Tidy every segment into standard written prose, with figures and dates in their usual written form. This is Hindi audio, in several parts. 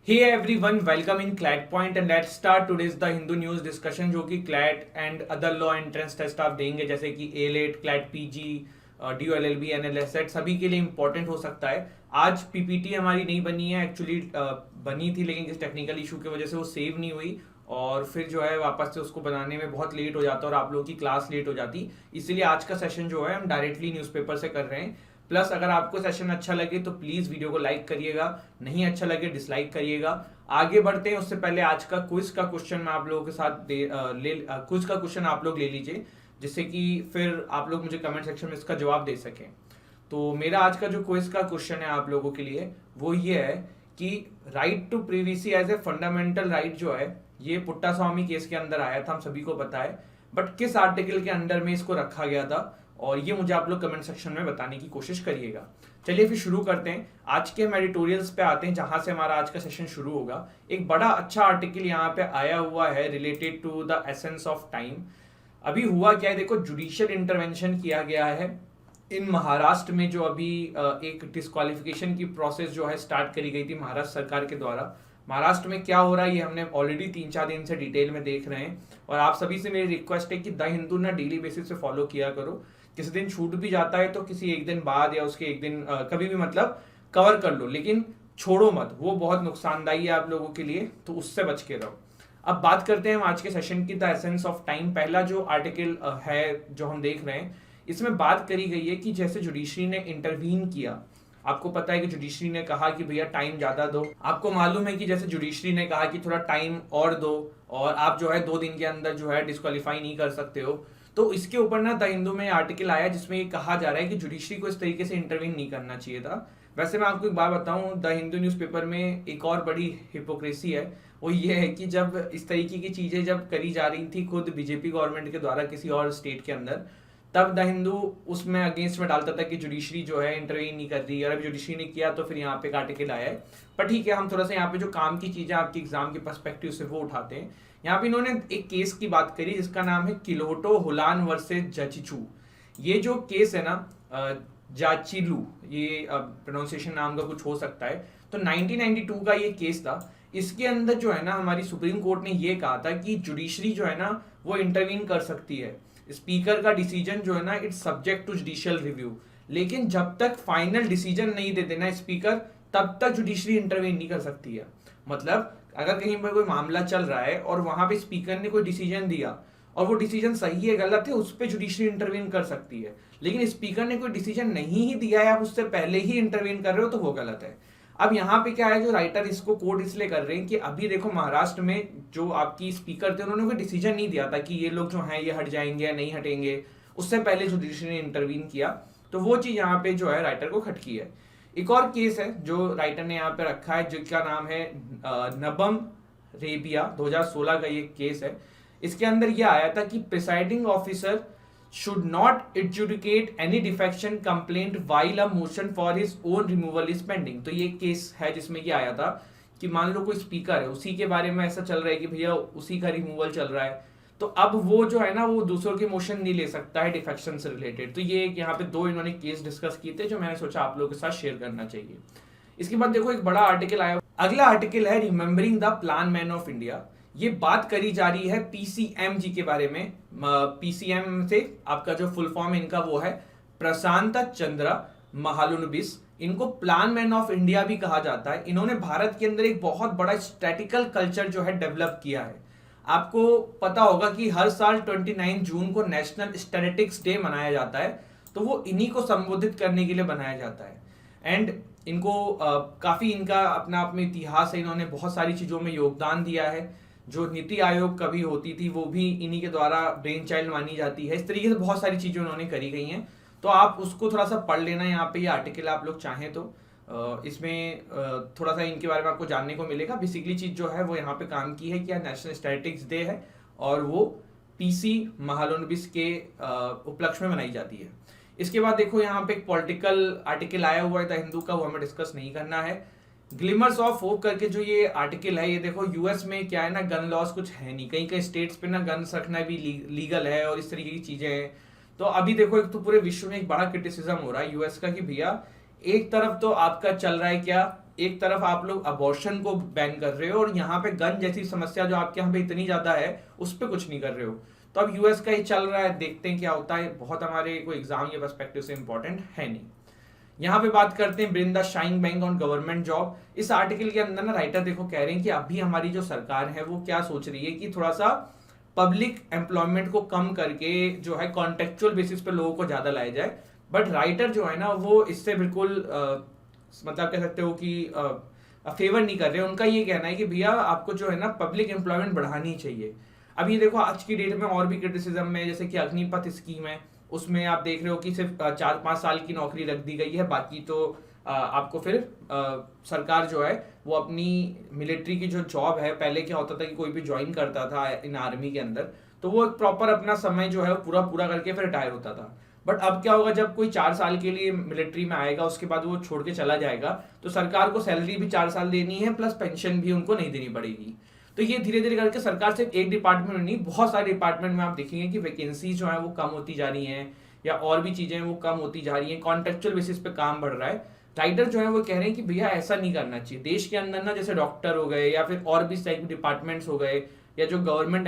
Hey everyone, welcome in CLAT Point and let's start today's The Hindu News discussion जो कि CLAT and other law entrance test आप देंगे जैसे कि A-लेट, CLAT PG, DOLLB, NLSET सभी के लिए इंपॉर्टेंट हो सकता है। आज पीपीटी हमारी नहीं बनी है एक्चुअली, बनी थी लेकिन किसी टेक्निकल इशू की वजह से वो सेव नहीं हुई और फिर जो है वापस से उसको बनाने में बहुत लेट हो जाता और आप लोगों की क्लास लेट हो जाती। इसीलिए आज का सेशन जो है हम डायरेक्टली न्यूज़पेपर से कर रहे हैं। प्लस अगर आपको सेशन अच्छा लगे तो प्लीज वीडियो को लाइक करिएगा, नहीं अच्छा लगे डिसलाइक करिएगा। आगे बढ़ते हैं उससे पहले आज का क्विज का क्वेश्चन मैं आप लोगों के साथ क्विज का क्वेश्चन आप लोग ले लीजिए जिससे कि फिर आप लोग मुझे कमेंट सेक्शन में इसका जवाब दे सकें। तो मेरा आज का जो क्विज का क्वेश्चन है आप लोगों के लिए वो ये है कि right to privacy as a fundamental right जो है ये पुट्टा स्वामी केस के अंदर आया था, हम सभी को पता है। बट किस आर्टिकल के अंडर में इसको रखा गया था और ये मुझे आप लोग कमेंट सेक्शन में बताने की कोशिश करिएगा। चलिए फिर शुरू करते हैं। आज के हम एडिटोरियल्स पे आते हैं जहां से हमारा आज का सेशन शुरू होगा। एक बड़ा अच्छा आर्टिकल यहाँ पे आया हुआ है related to the essence of time. अभी हुआ क्या है, देखो जुडिशियल इंटरवेंशन किया गया है इन महाराष्ट्र में जो अभी एक डिस्क्वालिफिकेशन की प्रोसेस जो है स्टार्ट करी गई थी महाराष्ट्र सरकार के द्वारा। महाराष्ट्र में क्या हो रहा है ये हमने ऑलरेडी 3-4 दिन से डिटेल में देख रहे हैं और आप सभी से मेरी रिक्वेस्ट है कि द हिंदू ना डेली बेसिस पे फॉलो किया करो। किसी दिन छूट भी जाता है तो किसी एक दिन बाद या उसके एक दिन कभी भी मतलब कवर कर लो, लेकिन छोड़ो मत, वो बहुत नुकसानदायी है आप लोगों के लिए, तो उससे बच के रहो। अब बात करते हैं हम आज के सेशन की द एसेंस ऑफ टाइम। पहला जो आर्टिकल है जो हम देख रहे हैं इसमें बात करी गई है कि जैसे जुडिशरी ने इंटरवीन किया। आपको पता है कि जुडिशरी ने कहा कि भैया टाइम ज्यादा दो। आपको मालूम है कि जैसे जुडिशरी ने कहा कि थोड़ा टाइम और दो और आप जो है 2 दिन के अंदर जो है डिस्क्वालीफाई नहीं कर सकते हो। तो इसके ऊपर ना द हिंदू में आर्टिकल आया जिसमें ये कहा जा रहा है कि जुडिशरी को इस तरीके से इंटरवीन नहीं करना चाहिए था। वैसे मैं आपको एक बात बताऊं, द हिंदू न्यूज़पेपर में एक और बड़ी हिपोक्रेसी है, वो ये है कि जब इस तरीके की चीजें जब करी जा रही थी खुद बीजेपी गवर्नमेंट के द्वारा किसी और स्टेट के अंदर, तब द हिंदू उसमें अगेंस्ट में डालता था कि जुडिशरी जो है इंटरवीन नहीं कर रही है और अभी जुडिशरी ने किया तो फिर यहाँ पे एक आर्टिकल आया है। पर ठीक है, हम थोड़ा सा यहाँ पे जो काम की चीजें आपकी एग्जाम के पर्सपेक्टिव से वो उठाते हैं। यहाँ पे इन्होंने एक केस की बात करी जिसका नाम है किलोटो हुलान वर्सेस जचिचू। ये जो केस है ना, जाचिलू, ये प्रोनाउंसिएशन नाम का कुछ हो सकता है। तो 1992 का ये केस था। इसके अंदर जो है ना हमारी सुप्रीम कोर्ट ने ये कहा था कि जुडिशरी जो है ना वो इंटरवीन कर सकती है। स्पीकर का डिसीजन जो है ना it's subject to judicial review, लेकिन जब तक फाइनल डिसीजन नहीं दे देना स्पीकर तब तक जुडिशरी इंटरवीन नहीं कर सकती है। मतलब अगर कहीं पर कोई मामला चल रहा है और वहां पे स्पीकर ने कोई डिसीजन दिया और वो डिसीजन सही है गलत है उस पर जुडिशरी इंटरवीन कर सकती है, लेकिन स्पीकर ने कोई डिसीजन नहीं ही दिया है आप उससे पहले ही इंटरवीन कर रहे हो तो वो गलत है। अब यहाँ पे क्या है, जो राइटर इसको कोट इसलिए कर रहे हैं कि अभी देखो महाराष्ट्र में जो आपकी स्पीकर थे उन्होंने कोई डिसीजन नहीं दिया था कि ये लोग जो हैं ये हट जाएंगे या नहीं हटेंगे, उससे पहले जुडिशरी ने इंटरवीन किया। तो वो चीज यहाँ पे जो है राइटर को खटकी है। एक और केस है जो राइटर ने यहाँ पे रखा है जिसका नाम है नबम रेबिया, 2016 का ये केस है। इसके अंदर ये आया था कि presiding officer should not adjudicate any defection complaint while a motion for his own removal is pending। तो ये केस है जिसमें ये आया था कि मान लो कोई स्पीकर है उसी के बारे में ऐसा चल रहा है कि भैया उसी का रिमूवल चल रहा है, तो अब वो जो है ना वो दूसरों के मोशन नहीं ले सकता है डिफेक्शन से रिलेटेड। तो ये यहाँ पे 2 इन्होंने केस डिस्कस किए थे जो मैंने सोचा आप लोगों के साथ शेयर करना चाहिए। इसके बाद देखो एक बड़ा आर्टिकल आया, अगला आर्टिकल है remembering the plan man of India. ये बात करी जा रही है पीसीएम जी के बारे में। पीसीएम से आपका जो फुल फॉर्म इनका वो है प्रशांत चंद्र महालुनबिस। इनको प्लान मैन ऑफ इंडिया भी कहा जाता है। इन्होंने भारत के अंदर एक बहुत बड़ा स्टैटिकल कल्चर जो है डेवलप किया है। आपको पता होगा कि हर साल 29 जून को नेशनल स्टैटिस्टिक्स डे मनाया जाता है, तो वो इन्हीं को संबोधित करने के लिए बनाया जाता है। एंड इनको काफी इनका अपना अपने इतिहास है, इन्होंने बहुत सारी चीजों में योगदान दिया है। जो नीति आयोग कभी होती थी वो भी इन्हीं के द्वारा ब्रेन चाइल्ड मानी जाती है। इस तरीके से बहुत सारी चीजें उन्होंने करी गई हैं, तो आप उसको थोड़ा सा पढ़ लेना। यहाँ पे ये आर्टिकल आप लोग चाहें तो इसमें थोड़ा सा इनके बारे में आपको जानने को मिलेगा। बेसिकली चीज जो है वो यहाँ पे काम की है कि नेशनल स्टैटिस्टिक्स डे है और वो पीसी महालनोबिस के उपलक्ष्य में मनाई जाती है। इसके बाद देखो यहाँ पे एक पॉलिटिकल आर्टिकल आया हुआ है द हिंदू का, वो हमें डिस्कस नहीं करना है। ग्लिमर्स ऑफ होप करके जो ये आर्टिकल है, ये देखो यूएस में क्या है ना, गन लॉज कुछ है नहीं, कई कई स्टेट्स पे ना गन्स रखना भी लीगल है और इस तरीके की चीजें हैं। तो अभी देखो एक तो पूरे विश्व में एक बड़ा क्रिटिसिज्म हो रहा है यूएस का कि भैया एक तरफ तो आपका चल रहा है क्या एक तरफ आप लोग अबॉर्शन को बैन कर रहे हो और यहाँ पे गन जैसी समस्या जो आपके यहाँ पे इतनी ज्यादा है उस पर कुछ नहीं कर रहे हो। तो अब यूएस का ही चल रहा है, देखते हैं क्या होता है। बहुत हमारे कोई एग्जाम के पर्सपेक्टिव से इंपॉर्टेंट है नहीं। यहाँ पे बात करते हैं Brinda shine bank on government job. इस आर्टिकल के अंदर ना राइटर देखो कह रहे हैं कि अभी हमारी जो सरकार है वो क्या सोच रही है कि थोड़ा सा पब्लिक एम्प्लॉयमेंट को कम करके जो है कॉन्टेक्चुअल बेसिस पे लोगों को ज्यादा लाया जाए। बट राइटर जो है ना वो इससे बिल्कुल मतलब कह सकते हो कि फेवर नहीं कर रहे। उनका ये कहना है कि भैया आपको जो है ना पब्लिक एम्प्लॉयमेंट बढ़ानी चाहिए। अब ये देखो आज की डेट में और भी क्रिटिसिज्म में, जैसे कि अग्निपथ स्कीम है, उसमें आप देख रहे हो कि सिर्फ 4-5 साल की नौकरी रख दी गई है, बाकी तो आपको फिर सरकार जो है वो अपनी मिलिट्री की जो जॉब है, पहले क्या होता था कि कोई भी ज्वाइन करता था इन आर्मी के अंदर तो वो प्रॉपर अपना समय जो है वो पूरा पूरा करके फिर रिटायर होता था। बट अब क्या होगा, जब कोई 4 साल के लिए मिलिट्री में आएगा उसके बाद वो छोड़ के चला जाएगा तो सरकार को सैलरी भी 4 साल देनी है प्लस पेंशन भी उनको नहीं देनी पड़ेगी। तो ये धीरे धीरे करके सरकार सिर्फ एक डिपार्टमेंट में नहीं, बहुत सारे डिपार्टमेंट में आप देखेंगे कि वैकेंसी जो है वो कम होती जा रही हैं या और भी चीजें वो कम होती जा रही हैं, कॉन्ट्रेक्चुअल बेसिस पे काम बढ़ रहा है। राइटर जो है वो कह रहे हैं कि भैया ऐसा नहीं करना चाहिए। देश के अंदर ना जैसे डॉक्टर हो गए या फिर और भी डिपार्टमेंट्स हो गए या जो गवर्नमेंट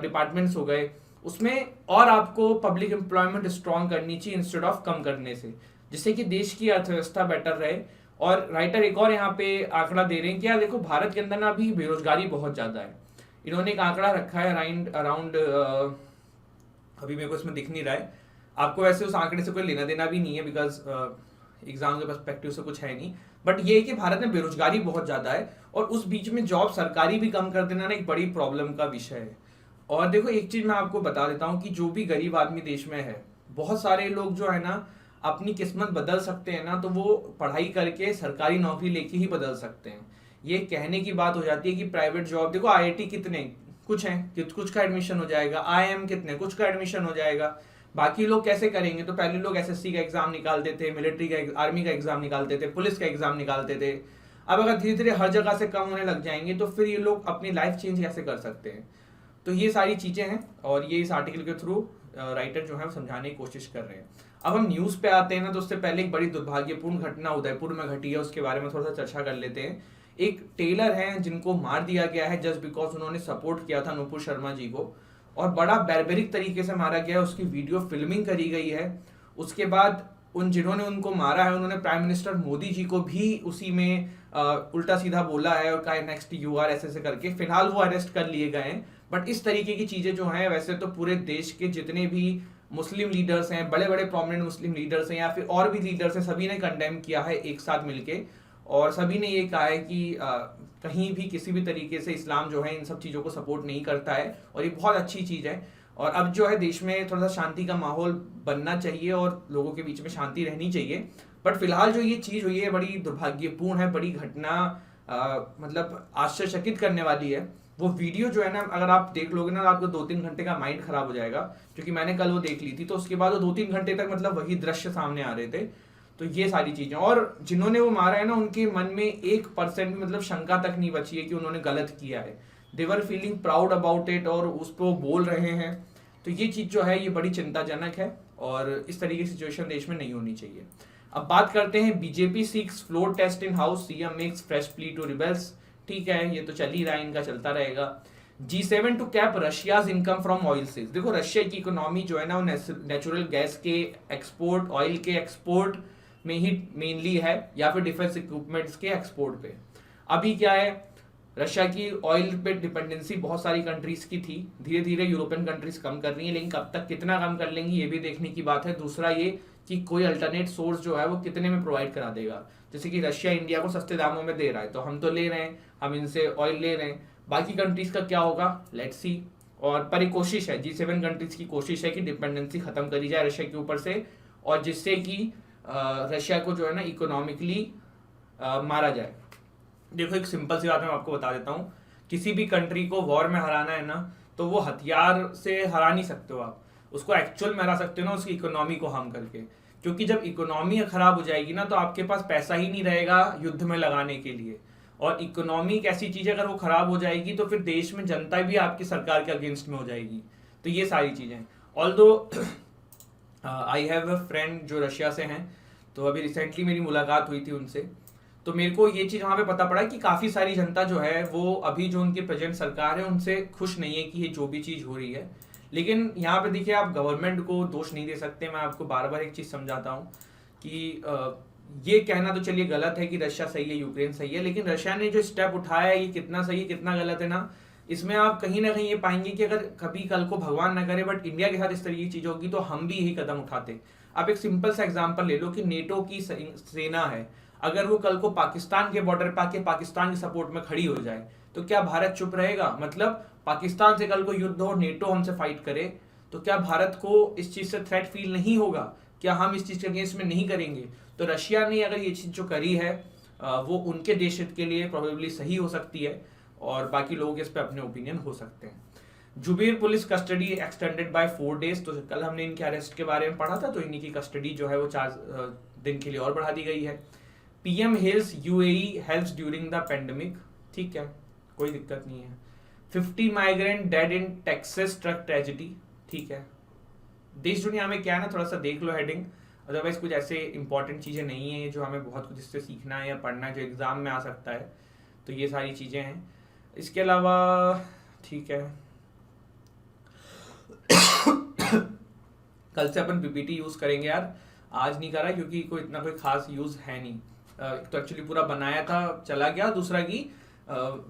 डिपार्टमेंट्स हो गए, उसमें और आपको पब्लिक एम्प्लॉयमेंट स्ट्रॉन्ग करनी चाहिए इंस्टेड ऑफ कम करने से, जिससे कि देश की अर्थव्यवस्था बेटर रहे। और राइटर एक और यहाँ पे आंकड़ा दे रहे हैं कि यार देखो भारत के अंदर ना अभी बेरोजगारी बहुत ज्यादा है। इन्होंने एक आंकड़ा रखा है अराउंड अभी मेरे को इसमें दिख नहीं रहा है, आपको वैसे उस आंकड़े से कोई लेना देना भी नहीं है बिकॉज एग्जाम के पर्सपेक्टिव से कुछ है नहीं। बट ये है कि भारत में बेरोजगारी बहुत ज्यादा है और उस बीच में जॉब सरकारी भी कम कर देना ना एक बड़ी प्रॉब्लम का विषय है। और देखो एक चीज मैं आपको बता देता हूँ कि जो भी गरीब आदमी देश में है, बहुत सारे लोग जो है ना अपनी किस्मत बदल सकते हैं ना, तो वो पढ़ाई करके सरकारी नौकरी लेके ही बदल सकते हैं। ये कहने की बात हो जाती है कि प्राइवेट जॉब, देखो आईआईटी कितने कुछ हैं, कुछ का एडमिशन हो जाएगा, आईआईएम कितने कुछ का एडमिशन हो जाएगा, बाकी लोग कैसे करेंगे। तो पहले लोग एसएससी का एग्जाम निकालते थे, मिलिट्री का आर्मी का एग्जाम निकालते थे, पुलिस का एग्जाम निकालते थे। अब अगर धीरे धीरे हर जगह से कम होने लग जाएंगे तो फिर ये लोग अपनी लाइफ चेंज कैसे कर सकते हैं। तो ये सारी चीजें हैं और ये इस आर्टिकल के थ्रू राइटर जो है वो समझाने की कोशिश कर रहे हैं। अब हम न्यूज पे आते हैं ना, तो उससे पहले एक बड़ी दुर्भाग्यपूर्ण घटना उदयपुर में घटी है, उसके बारे में थोड़ा सा चर्चा कर लेते हैं। एक टेलर हैं जिनको मार दिया गया है जस्ट बिकॉज उन्होंने सपोर्ट किया था नुपुर शर्मा जी को, और बड़ा बैरबेरिक तरीके से मारा गया है। उसकी वीडियो फिल्मिंग करी गई है। उसके बाद उन जिन्होंने उनको मारा है उन्होंने प्राइम मिनिस्टर मोदी जी को भी उसी में उल्टा सीधा बोला है और कहा नेक्स्ट यू आर ऐसे करके। फिलहाल वो अरेस्ट कर लिए गए हैं। बट इस तरीके की चीजें जो हैं, वैसे तो पूरे देश के जितने भी मुस्लिम लीडर्स हैं, बड़े बड़े प्रोमिनेंट मुस्लिम लीडर्स हैं या फिर और भी लीडर्स हैं, सभी ने कंडेम किया है एक साथ मिलके, और सभी ने ये कहा है कि कहीं भी किसी भी तरीके से इस्लाम जो है इन सब चीज़ों को सपोर्ट नहीं करता है और ये बहुत अच्छी चीज़ है। और अब जो है देश में थोड़ा सा शांति का माहौल बनना चाहिए और लोगों के बीच में शांति रहनी चाहिए। बट फिलहाल जो ये चीज़ हुई है बड़ी दुर्भाग्यपूर्ण है, बड़ी घटना मतलब आश्चर्यचकित करने वाली है। वो वीडियो जो है ना, अगर आप देख लोगे ना आपको 2-3 घंटे का माइंड खराब हो जाएगा, क्योंकि मैंने कल वो देख ली थी। तो उसके बाद वो 2-3 घंटे तक मतलब वही दृश्य सामने आ रहे थे। तो ये सारी चीजें, और जिन्होंने वो मारा है ना उनके मन में 1% भी मतलब शंका तक नहीं बची है कि उन्होंने गलत किया है। They were feeling proud about it और उस पर वो बोल रहे हैं। तो ये चीज जो है ये बड़ी चिंताजनक है और इस तरीके की सिचुएशन देश में नहीं होनी चाहिए। अब बात करते हैं BJP seeks floor test in house, CM makes fresh plea to rebels. ठीक है, ये तो चल ही रहा है, इनका चलता रहेगा। G7 to cap Russia's income from oil sales. देखो रशिया की इकोनॉमी जो है ना वो नेचुरल गैस के एक्सपोर्ट, ऑयल के एक्सपोर्ट में ही मेनली है, या फिर डिफेंस इक्विपमेंट्स के एक्सपोर्ट पे। अभी क्या है, रशिया की ऑयल पे डिपेंडेंसी बहुत सारी कंट्रीज की थी, धीरे धीरे यूरोपियन कंट्रीज कम कर रही है, लेकिन कब तक कितना कम कर लेंगी ये भी देखने की बात है। दूसरा ये कि कोई अल्टरनेट सोर्स जो है वो कितने में प्रोवाइड करा देगा। जैसे कि रशिया इंडिया को सस्ते दामों में दे रहा है तो हम तो ले रहे हैं, हम इनसे ऑयल ले रहे हैं, बाकी कंट्रीज का क्या होगा लेट्स सी। और पर एक कोशिश है, G7 कंट्रीज की कोशिश है कि डिपेंडेंसी खत्म करी जाए रशिया के ऊपर से, और जिससे कि रशिया को जो है ना इकोनॉमिकली मारा जाए। देखो एक सिंपल सी बात मैं आपको बता देता हूँ, किसी भी कंट्री को वॉर में हराना है ना तो वो हथियार से हरा नहीं सकते हो आप, उसको एक्चुअल में हरा सकते हो ना उसकी इकोनॉमी को हार्म करके। क्योंकि जब इकोनॉमी खराब हो जाएगी ना तो आपके पास पैसा ही नहीं रहेगा युद्ध में लगाने के लिए। और इकोनॉमी एक ऐसी चीज है, अगर वो खराब हो जाएगी तो फिर देश में जनता भी आपकी सरकार के अगेंस्ट में हो जाएगी। तो ये सारी चीजें, although I have a friend जो रशिया से हैं, तो अभी रिसेंटली मेरी मुलाकात हुई थी उनसे। तो मेरे को ये चीज वहां पे पता पड़ा कि काफी सारी जनता जो है वो अभी जो उनकी प्रेजेंट सरकार है उनसे खुश नहीं है कि ये जो भी चीज हो रही है। लेकिन यहाँ पे देखिए, आप गवर्नमेंट को दोष नहीं दे सकते। मैं आपको बार बार एक चीज समझाता हूँ कि ये कहना तो चलिए गलत है कि रशिया सही है यूक्रेन सही है, लेकिन रशिया ने जो स्टेप उठाया है ये कितना सही है कितना गलत है ना, इसमें आप कहीं ना कहीं ये पाएंगे कि अगर कभी कल को भगवान ना करे बट इंडिया के साथ इस तरीके की चीज होगी तो हम भी यही कदम उठाते। आप एक सिंपल सा एग्जांपल ले लो कि नेटो की सेना है, अगर वो कल को पाकिस्तान के बॉर्डर पे आके पाकिस्तान के सपोर्ट में खड़ी हो जाए तो क्या भारत चुप रहेगा? मतलब पाकिस्तान से कल को युद्ध हो, नेटो हमसे फाइट करे, तो क्या भारत को इस चीज से थ्रेट फील नहीं होगा? क्या हम इस चीज के अगेंस्ट में नहीं करेंगे? तो रशिया ने अगर ये चीज जो करी है वो उनके देश हित के लिए प्रोबेबली सही हो सकती है, और बाकी लोग इस पे अपने ओपिनियन हो सकते हैं। Zubair police custody extended by 4 days. तो कल हमने इनके अरेस्ट के बारे में पढ़ा था, तो इन्हीं की कस्टडी जो है वो 4 दिन के लिए और बढ़ा दी गई है। PM hails UAE helps during the pandemic. ठीक है, कोई दिक्कत नहीं है। 50 migrant dead in Texas truck tragedy. ठीक है, देश दुनिया में क्या है ना, थोड़ा सा देख लो हेडिंग, अदरवाइज कुछ ऐसे इंपॉर्टेंट चीजें नहीं है जो हमें बहुत कुछ इससे सीखना है या पढ़ना है जो एग्जाम में आ सकता है। तो ये सारी चीजें हैं। इसके अलावा ठीक है, कल से अपन पीपीटी यूज करेंगे यार, आज नहीं करा क्योंकि कोई इतना कोई खास यूज है नहीं। तो एक्चुअली पूरा बनाया था चला गया, दूसरा की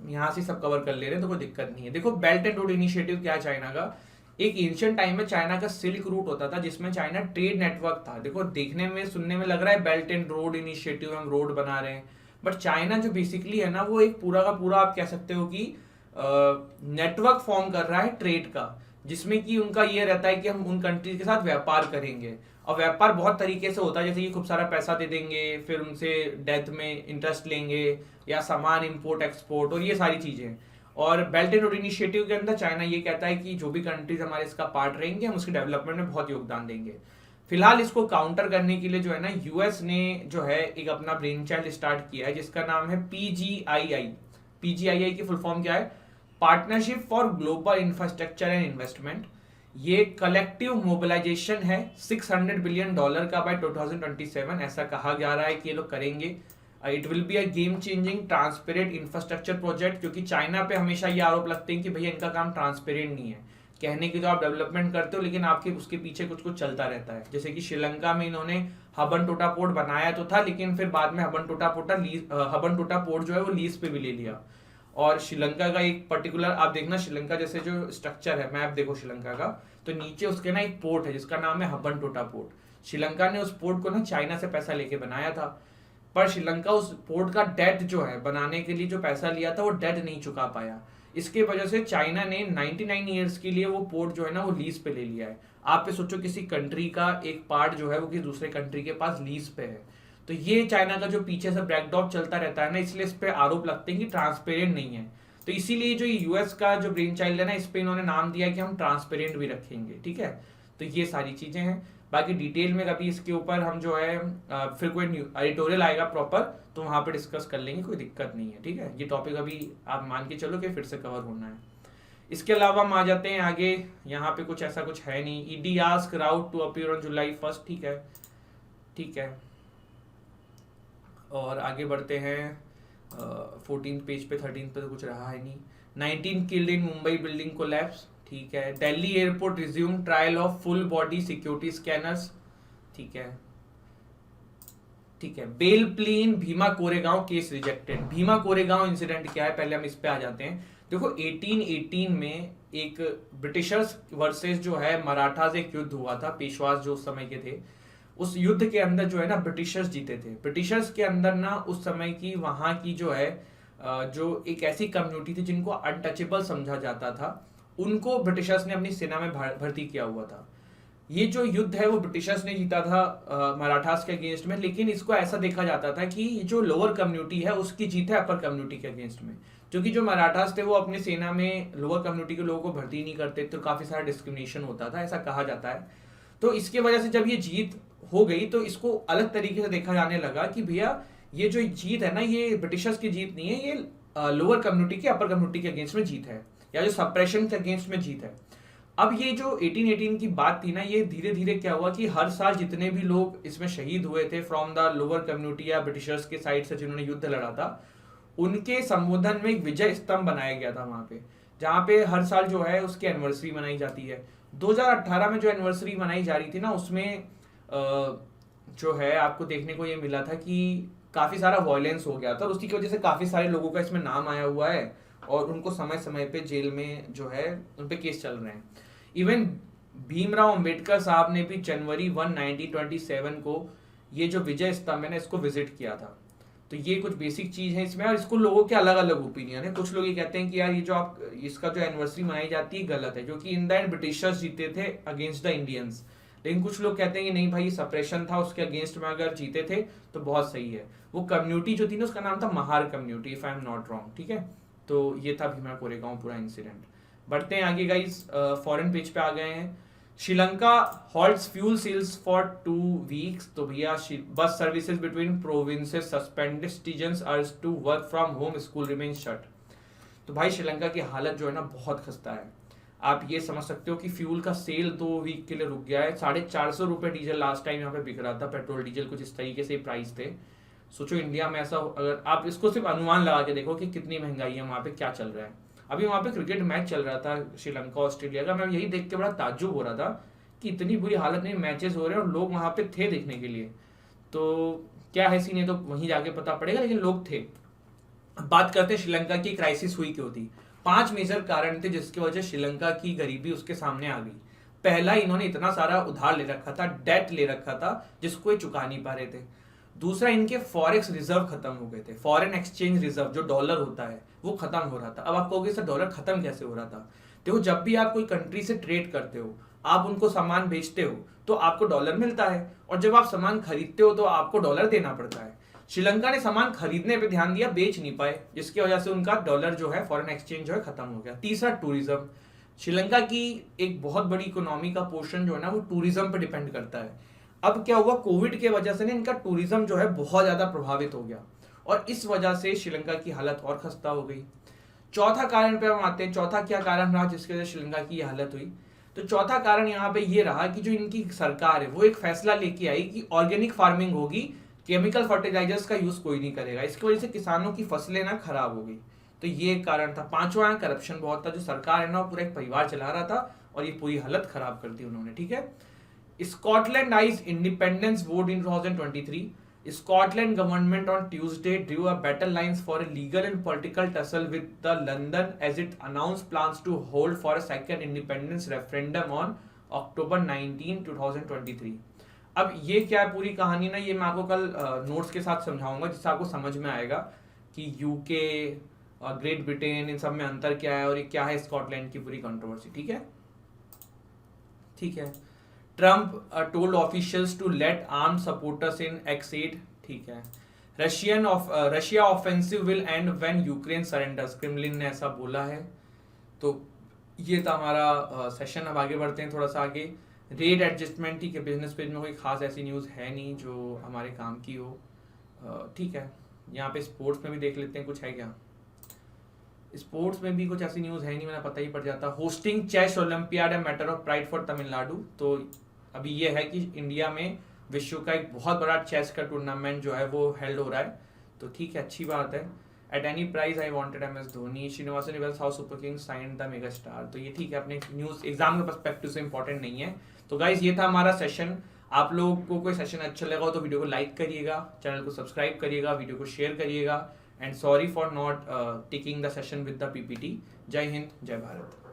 यहाँ से सब कवर कर ले रहे हैं तो कोई दिक्कत नहीं है। देखो, बेल्ट एंड रोड इनिशिएटिव क्या है चाइना का? एक एंशियंट टाइम में चाइना का सिल्क रूट होता था जिसमें चाइना ट्रेड नेटवर्क था। देखो, देखने में सुनने में लग रहा है बेल्ट एंड रोड इनिशिएटिव, हम रोड बना रहे हैं, बट चाइना जो बेसिकली है ना वो एक पूरा का पूरा आप कह सकते हो कि नेटवर्क फॉर्म कर रहा है ट्रेड का, जिसमें कि उनका ये रहता है कि हम उन कंट्रीज के साथ व्यापार करेंगे। और व्यापार बहुत तरीके से होता है, जैसे कि खूब सारा पैसा दे देंगे, फिर उनसे डेथ में इंटरेस्ट लेंगे, या सामान इंपोर्ट एक्सपोर्ट और ये सारी चीजें। और बेल्ट एंड रोड इनिशिएटिव के अंदर चाइना ये कहता है कि जो भी कंट्रीज हमारे इसका पार्ट रहेंगे हम उसके डेवलपमेंट में बहुत योगदान देंगे। फिलहाल इसको काउंटर करने के लिए जो है ना, यूएस ने जो है एक अपना ब्रेन चाइल्ड स्टार्ट किया है जिसका नाम है पीजीआईआई। पीजीआईआई की फुल फॉर्म क्या है? Partnership for global infrastructure and investment. ये कलेक्टिव मोबिलाइजेशन है $600 बिलियन का बाय 2027, ऐसा कहा जा रहा है कि ये लोग करेंगे। It will be a game changing transparent infrastructure project, क्योंकि चाइना पे हमेशा ये आरोप लगते हैं कि भैया इनका काम ट्रांसपेरेंट नहीं है। कहने की तो आप डेवलपमेंट करते हो लेकिन आपके उसके पीछे कुछ कुछ चलता रहता है। जैसे कि श्रीलंका में इन्होंने हबन टोटा पोर्ट बनाया तो था, लेकिन फिर बाद में हबन टोटा पोर्ट जो है वो लीज पे भी ले लिया। और श्रीलंका का एक पर्टिकुलर आप देखना, श्रीलंका जैसे जो स्ट्रक्चर है, मैप देखो श्रीलंका का, तो नीचे उसके ना एक पोर्ट है जिसका नाम है हबन टोटा पोर्ट। श्रीलंका ने उस पोर्ट को ना चाइना से पैसा लेके बनाया था, पर श्रीलंका उस पोर्ट का डेट जो है बनाने के लिए जो पैसा लिया था वो डेट नहीं चुका पाया। इसके वजह से चाइना ने 99 ईयर्स के लिए वो पोर्ट जो है ना वो लीज पे ले लिया है। आप पे सोचो, किसी कंट्री का एक पार्ट जो है वो किसी दूसरे कंट्री के पास लीज पे है। तो ये चाइना का जो पीछे से ब्रेकडॉप चलता रहता है ना, इसलिए इस पे आरोप लगते हैं कि ट्रांसपेरेंट नहीं है। तो इसीलिए जो यूएस का जो ब्रेन चाइल्ड है ना, इस पे इन्होंने नाम दिया कि हम ट्रांसपेरेंट भी रखेंगे। ठीक है, तो ये सारी चीजें हैं। बाकी डिटेल में कभी इसके ऊपर हम जो है फिर कोई एडिटोरियल आएगा प्रॉपर तो वहां पे डिस्कस कर लेंगे, कोई दिक्कत नहीं है। ठीक है, ये टॉपिक अभी आप मान के चलो कि फिर से कवर होना है। इसके अलावा हम आ जाते हैं आगे, यहाँ पे कुछ ऐसा कुछ है नहीं। ED ask Raut to appear on July 1। ठीक है, ठीक है, और आगे बढ़ते हैं। 14 पेज पे 13 पे तो कुछ रहा है नहीं। 19 killed in Mumbai building collapse. ठीक है, Delhi airport resume trial of full body security scanners. ठीक है, ठीक है। Bail plea Bhima Koregaon case rejected. Bhima Koregaon incident क्या है, पहले हम इस पे आ जाते हैं। देखो, 1818 में एक ब्रिटिशर्स वर्सेस जो है मराठास एक युद्ध हुआ था, पेशवास जो उस समय के थे। उस युद्ध के अंदर जो है ना ब्रिटिशर्स जीते थे। ब्रिटिशर्स के अंदर ना उस समय की वहां की जो है जो एक ऐसी कम्युनिटी थी जिनको अनटचेबल समझा जाता था, उनको ब्रिटिशर्स ने अपनी सेना में भर्ती किया हुआ था। ये जो युद्ध है वो ब्रिटिशर्स ने जीता था मराठास के अगेंस्ट में, लेकिन इसको ऐसा देखा जाता था कि जो लोअर कम्युनिटी है उसकी जीत है अपर कम्युनिटी के अगेंस्ट में, क्योंकि जो मराठास थे वो अपनी सेना में लोअर कम्युनिटी के लोगों को भर्ती नहीं करते, तो काफी सारा डिस्क्रिमिनेशन होता था, ऐसा कहा जाता है। तो इसके वजह से जब ये जीत हो गई तो इसको अलग तरीके से देखा जाने लगा कि भैया ये जो जीत है ना, ये ब्रिटिशर्स की जीत नहीं है, ये लोअर कम्युनिटी के अपर कम्युनिटी के अगेंस्ट में जीत है, या जो सप्रेशन के अगेंस्ट में जीत है। अब ये जो 1818 की बात थी ना, ये धीरे धीरे क्या हुआ कि हर साल जितने भी लोग इसमें शहीद हुए थे फ्रॉम द लोअर कम्युनिटी या ब्रिटिशर्स के साइड से जिन्होंने युद्ध लड़ा था, उनके संबोधन में एक विजय स्तंभ बनाया गया था वहां पे, जहाँ पे हर साल जो है उसकी एनिवर्सरी मनाई जाती है। 2018 में जो एनिवर्सरी मनाई जा रही थी ना, उसमें जो है आपको देखने को ये मिला था कि काफी सारा वायलेंस हो गया था, और उसी की वजह से काफी सारे लोगों का इसमें नाम आया हुआ है और उनको समय समय पे जेल में जो है उन पे केस चल रहे हैं। इवन भीमराव अंबेडकर साहब ने भी जनवरी 1 1927 को ये जो विजय स्तंभ है ना, इसको विजिट किया था। तो ये कुछ बेसिक चीज है इसमें, और इसको लोगों के अलग अलग ओपिनियन है। कुछ लोग ये कहते हैं कि यार ये जो आप इसका जो एनिवर्सरी मनाई जाती है गलत है, क्योंकि इन द एंड ब्रिटिशर्स जीते थे अगेंस्ट द इंडियंस। लेकिन कुछ लोग कहते हैं कि नहीं भाई, सप्रेशन था, उसके अगेंस्ट में अगर जीते थे तो बहुत सही है। वो कम्युनिटी जो थी ना, उसका नाम था Mahar community, if I am not wrong, ठीक है। तो ये था भीमा कोरेगांव पूरा इंसिडेंट। बढ़ते हैं आगे गाइस, फॉरेन पेज पे आ गए हैं। Sri Lanka halts fuel sales for 2 weeks. तो भैया bus services between provinces suspended, citizens urged to work from home, school remain shut. तो भाई श्रीलंका की हालत जो है ना बहुत खस्ता है। आप ये समझ सकते हो कि फ्यूल का सेल 2 वीक के लिए रुक गया है। 450 रुपए डीजल लास्ट टाइम यहाँ पे बिक रहा था, पेट्रोल डीजल कुछ इस तरीके से प्राइस थे। सोचो इंडिया में ऐसा, अगर आप इसको सिर्फ अनुमान लगा के देखो कि कितनी महंगाई है वहां पे, क्या चल रहा है। अभी वहां पे क्रिकेट मैच चल रहा था श्रीलंका ऑस्ट्रेलिया का, मैं यही देख के बड़ा ताज्जुब हो रहा था कि इतनी बुरी हालत में मैचेस हो रहे हैं और लोग वहां पे थे देखने के लिए। तो क्या है सीन है तो वहीं जाके पता पड़ेगा, लेकिन लोग थे। बात करते हैं श्रीलंका की क्राइसिस हुई क्यों थी। 5 मेजर कारण थे जिसकी वजह श्रीलंका की गरीबी उसके सामने आ गई। पहला, इन्होंने इतना सारा उधार ले रखा था, डेट ले रखा था, जिसको ये चुका नहीं पा रहे थे। दूसरा, इनके फॉरेक्स रिजर्व खत्म हो गए थे। फॉरेन एक्सचेंज रिजर्व जो डॉलर होता है वो खत्म हो रहा था। अब आप कहोगे सर डॉलर खत्म कैसे हो रहा था? देखो, जब भी आप कोई कंट्री से ट्रेड करते हो, आप उनको सामान बेचते हो तो आपको डॉलर मिलता है, और जब आप सामान खरीदते हो तो आपको डॉलर देना पड़ता है। श्रीलंका ने सामान खरीदने पे ध्यान दिया, बेच नहीं पाए, जिसकी वजह से उनका डॉलर जो है, फॉरेन एक्सचेंज जो है खत्म हो गया। तीसरा, टूरिज्म। श्रीलंका की एक बहुत बड़ी इकोनॉमी का पोर्शन जो है ना, वो टूरिज्म पे डिपेंड करता है। अब क्या हुआ, कोविड के वजह से ना इनका टूरिज्म जो है बहुत ज्यादा प्रभावित हो गया, और इस वजह से श्रीलंका की हालत और खस्ता हो गई। चौथा कारण पे हम आते हैं। चौथा क्या कारण रहा जिसकी वजह से श्रीलंका की हालत हुई? तो चौथा कारण यहाँ पे ये रहा कि जो इनकी सरकार है वो एक फैसला लेके आई कि ऑर्गेनिक फार्मिंग होगी, केमिकल फर्टिलाइजर्स का यूज कोई नहीं करेगा। इसकी वजह से किसानों की फसलें ना खराब हो गई। तो ये एक कारण था। पांचवा, करप्शन बहुत था। जो सरकार है ना, वो पूरा एक परिवार चला रहा था और ये पूरी हालत खराब कर दी उन्होंने, ठीक है। Scotland eyes independence vote in 2023. Scotland government on Tuesday drew a battle lines for a legal and political tussle with the London as it announced plans to hold for a second independence referendum on October 19, 2023. अब ये क्या है पूरी कहानी ना, ये मैं आपको कल नोट्स के साथ समझाऊंगा, जिससे आपको समझ में आएगा कि यूके, ग्रेट ब्रिटेन, इन सब में अंतर क्या है और ये क्या है स्कॉटलैंड की पूरी कंट्रोवर्सी, ठीक है। ठीक है। Trump told officials to let armed supporters in एक्सेड, ठीक है। Russia offensive will end when Ukraine surrenders, Kremlin ने ऐसा बोला है। तो ये था हमारा सेशन। अब आगे बढ़ते हैं थोड़ा सा आगे। रेट एडजस्टमेंट, ठीक है। बिजनेस पेज में कोई खास ऐसी न्यूज़ है नहीं जो हमारे काम की हो, ठीक है। यहाँ पे स्पोर्ट्स में भी देख लेते हैं कुछ है क्या। स्पोर्ट्स में भी कुछ ऐसी न्यूज़ है नहीं, मैंने पता ही पड़ जाता। होस्टिंग चेस ओलंपियाड है matter of pride for Tamil Nadu. तो अभी ये है कि इंडिया में विश्व का एक बहुत बड़ा चेस का टूर्नामेंट जो है वो हेल्ड हो रहा है। तो ठीक है, अच्छी बात है। At any price I wanted MS Dhoni, Srinivasan reveals how super king signed the mega star. तो ये ठीक है, अपने न्यूज़ एग्जाम के पर्सपेक्टिव से इंपॉर्टेंट नहीं है। तो गाइज ये था हमारा सेशन। आप लोगों को कोई सेशन अच्छा लगा हो तो वीडियो को लाइक करिएगा, चैनल को सब्सक्राइब करिएगा, वीडियो को शेयर करिएगा। And sorry for not taking the session with the PPT। जय हिंद, जय भारत।